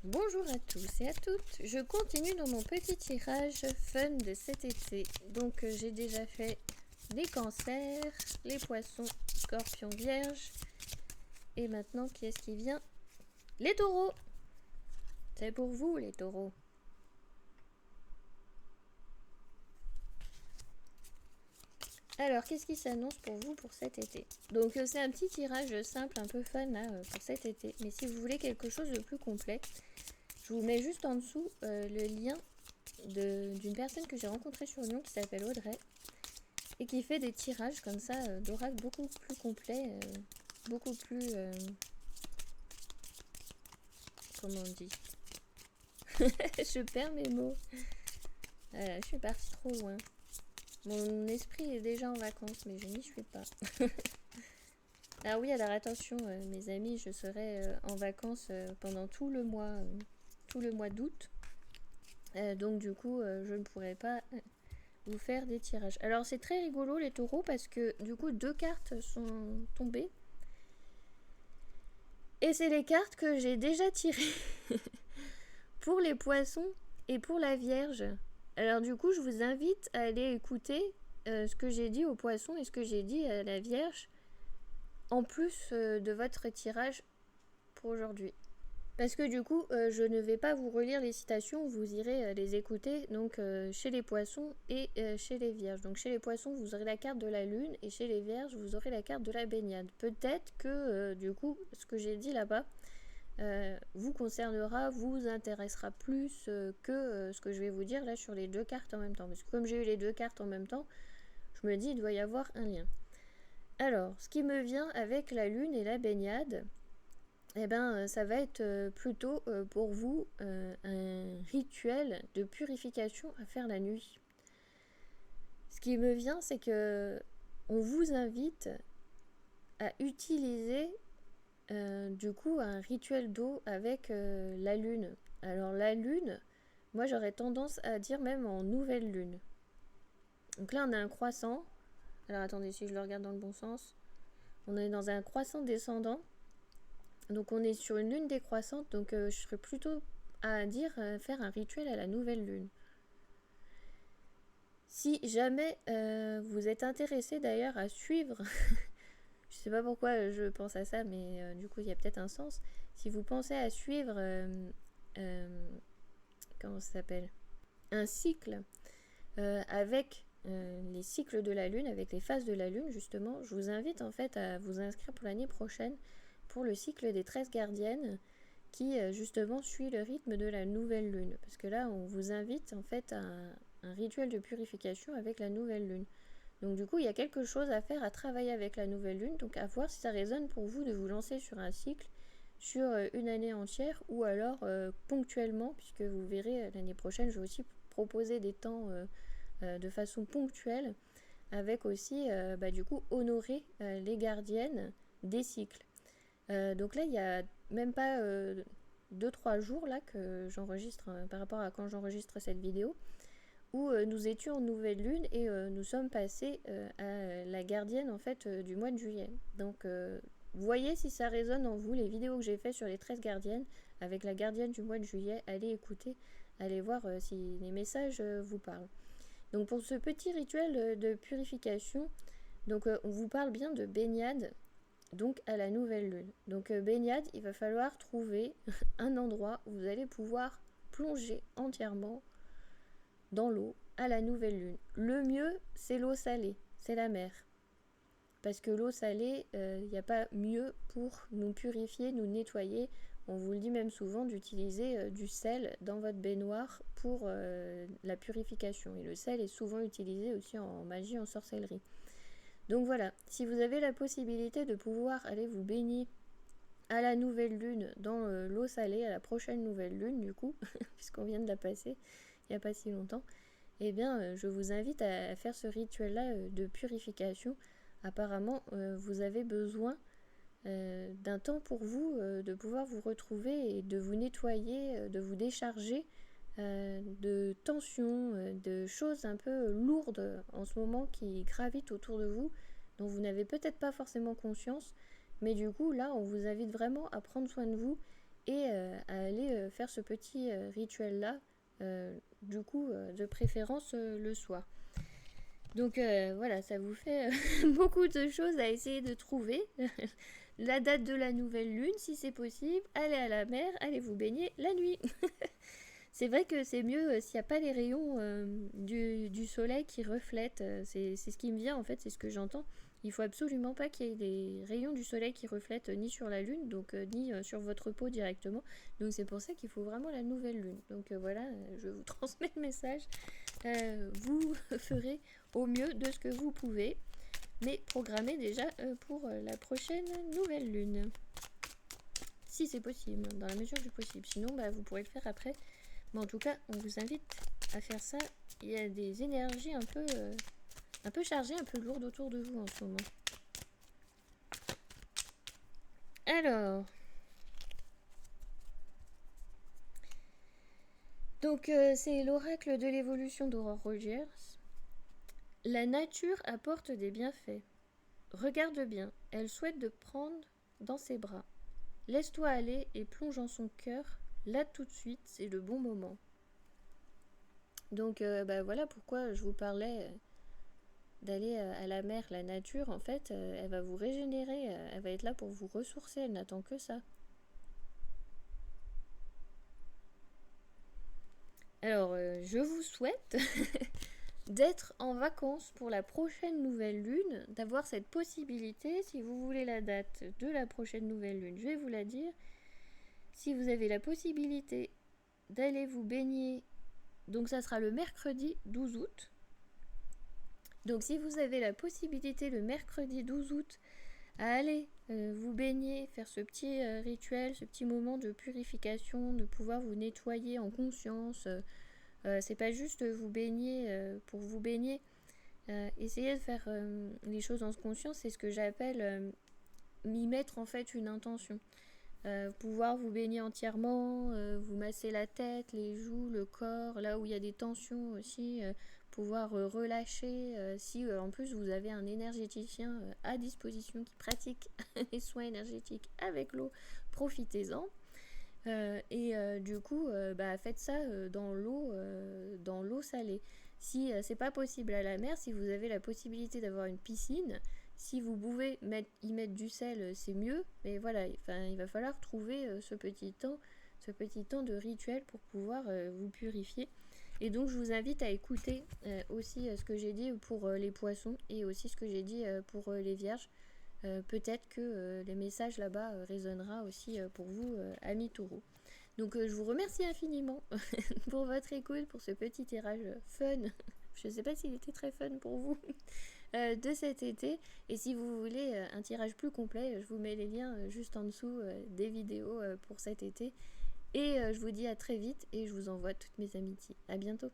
Bonjour à tous et à toutes, je continue dans mon petit tirage fun de cet été. Donc j'ai déjà fait les cancers, les poissons, scorpions, vierges. Et maintenant qui est-ce qui vient? Les taureaux. C'est pour vous les taureaux. Alors qu'est-ce qui s'annonce pour vous pour cet été? Donc c'est un petit tirage simple, un peu fun là, pour cet été. Mais si vous voulez quelque chose de plus complet, je vous mets juste en dessous le lien d'une personne que j'ai rencontrée sur Lyon qui s'appelle Audrey et qui fait des tirages comme ça d'oracle beaucoup plus complets, beaucoup plus comment on dit je perds mes mots. Je suis partie trop loin, mon esprit est déjà en vacances mais je n'y suis pas. Ah oui, alors attention mes amis, je serai en vacances pendant tout le mois d'août, donc du coup je ne pourrai pas vous faire des tirages. Alors c'est très rigolo les taureaux parce que du coup 2 cartes sont tombées et c'est les cartes que j'ai déjà tirées pour les poissons et pour la vierge. Alors du coup je vous invite à aller écouter ce que j'ai dit aux poissons et ce que j'ai dit à la vierge en plus de votre tirage pour aujourd'hui. Parce que du coup, je ne vais pas vous relire les citations, vous irez les écouter donc chez les poissons et chez les vierges. Donc chez les poissons, vous aurez la carte de la lune et chez les vierges, vous aurez la carte de la baignade. Peut-être que du coup, ce que j'ai dit là-bas vous concernera, vous intéressera plus que ce que je vais vous dire là sur les 2 cartes en même temps. Parce que comme j'ai eu les 2 cartes en même temps, je me dis il doit y avoir un lien. Alors, ce qui me vient avec la lune et la baignade, eh ben, ça va être plutôt pour vous un rituel de purification à faire la nuit. Ce qui me vient, c'est que on vous invite à utiliser du coup un rituel d'eau avec la lune. Alors la lune, moi j'aurais tendance à dire même en nouvelle lune. Donc là on a un croissant. Alors attendez, si je le regarde dans le bon sens. On est dans un croissant descendant. Donc on est sur une lune décroissante, donc je serais plutôt à dire faire un rituel à la nouvelle lune. Si jamais vous êtes intéressé d'ailleurs à suivre, je sais pas pourquoi je pense à ça, mais du coup il y a peut-être un sens. Si vous pensez à suivre, comment ça s'appelle, un cycle avec les cycles de la lune, avec les phases de la lune justement, je vous invite en fait à vous inscrire pour l'année prochaine pour le cycle des 13 gardiennes qui justement suit le rythme de la nouvelle lune. Parce que là, on vous invite en fait à un rituel de purification avec la nouvelle lune. Donc du coup, il y a quelque chose à faire, à travailler avec la nouvelle lune. Donc à voir si ça résonne pour vous de vous lancer sur un cycle sur une année entière ou alors ponctuellement, puisque vous verrez l'année prochaine, je vais aussi proposer des temps de façon ponctuelle avec aussi du coup honorer les gardiennes des cycles. Donc là, il y a même pas 2-3 jours là que j'enregistre par rapport à quand j'enregistre cette vidéo, où nous étions en nouvelle lune et nous sommes passés à la gardienne en fait du mois de juillet. Donc voyez si ça résonne en vous, les vidéos que j'ai fait sur les 13 gardiennes avec la gardienne du mois de juillet, allez écouter, allez voir si les messages vous parlent. Donc pour ce petit rituel de purification, donc on vous parle bien de baignade, donc à la nouvelle lune. Donc baignade, il va falloir trouver un endroit où vous allez pouvoir plonger entièrement dans l'eau à la nouvelle lune. Le mieux, c'est l'eau salée, c'est la mer. Parce que l'eau salée, il n'y a pas mieux pour nous purifier, nous nettoyer. On vous le dit même souvent d'utiliser du sel dans votre baignoire pour la purification. Et le sel est souvent utilisé aussi en magie, en sorcellerie. Donc voilà, si vous avez la possibilité de pouvoir aller vous baigner à la nouvelle lune dans l'eau salée, à la prochaine nouvelle lune du coup, puisqu'on vient de la passer il n'y a pas si longtemps, eh bien je vous invite à faire ce rituel-là de purification. Apparemment, vous avez besoin d'un temps pour vous, de pouvoir vous retrouver et de vous nettoyer, de vous décharger de tensions, de choses un peu lourdes en ce moment qui gravitent autour de vous, dont vous n'avez peut-être pas forcément conscience, mais du coup là on vous invite vraiment à prendre soin de vous et à aller faire ce petit rituel-là, du coup, de préférence le soir. Donc voilà, ça vous fait beaucoup de choses à essayer de trouver. La date de la nouvelle lune, si c'est possible, allez à la mer, allez vous baigner la nuit. C'est vrai que c'est mieux s'il n'y a pas les rayons du soleil qui reflètent. C'est ce qui me vient en fait, c'est ce que j'entends. Il faut absolument pas qu'il y ait des rayons du soleil qui reflètent ni sur la lune, donc ni sur votre peau directement. Donc c'est pour ça qu'il faut vraiment la nouvelle lune. Donc voilà, je vous transmets le message. Vous ferez au mieux de ce que vous pouvez, mais programmez déjà pour la prochaine nouvelle lune. Si c'est possible, dans la mesure du possible. Sinon, vous pourrez le faire après. Mais en tout cas, on vous invite à faire ça. Il y a des énergies un peu chargées, un peu lourdes autour de vous en ce moment. Alors, donc c'est l'oracle de l'évolution d'Aurore Rogers. La nature apporte des bienfaits. Regarde bien, elle souhaite te prendre dans ses bras. Laisse-toi aller et plonge en son cœur. Là tout de suite, c'est le bon moment. Donc voilà pourquoi je vous parlais d'aller à la mer. La nature, en fait, elle va vous régénérer, elle va être là pour vous ressourcer, elle n'attend que ça. Alors, je vous souhaite d'être en vacances pour la prochaine nouvelle lune, d'avoir cette possibilité. Si vous voulez la date de la prochaine nouvelle lune, je vais vous la dire. Si vous avez la possibilité d'aller vous baigner, donc ça sera le mercredi 12 août. Donc si vous avez la possibilité le mercredi 12 août à aller vous baigner, faire ce petit rituel, ce petit moment de purification, de pouvoir vous nettoyer en conscience, c'est pas juste vous baigner pour vous baigner. Essayez de faire les choses en conscience, c'est ce que j'appelle y mettre en fait une intention. Pouvoir vous baigner entièrement, vous masser la tête, les joues, le corps, là où il y a des tensions aussi, pouvoir relâcher. Si en plus vous avez un énergéticien à disposition qui pratique les soins énergétiques avec l'eau, profitez-en. Du coup, faites ça dans l'eau salée. Si c'est pas possible à la mer, si vous avez la possibilité d'avoir une piscine, si vous pouvez y mettre du sel, c'est mieux. Mais voilà, il va falloir trouver ce petit temps de rituel pour pouvoir vous purifier. Et donc, je vous invite à écouter aussi ce que j'ai dit pour les poissons et aussi ce que j'ai dit pour les vierges. Peut-être que les messages là-bas résonnera aussi pour vous, amis taureaux. Donc je vous remercie infiniment pour votre écoute, pour ce petit tirage fun. Je ne sais pas s'il était très fun pour vous de cet été. Et si vous voulez un tirage plus complet, je vous mets les liens juste en dessous des vidéos pour cet été. Et je vous dis à très vite et je vous envoie toutes mes amitiés. À bientôt.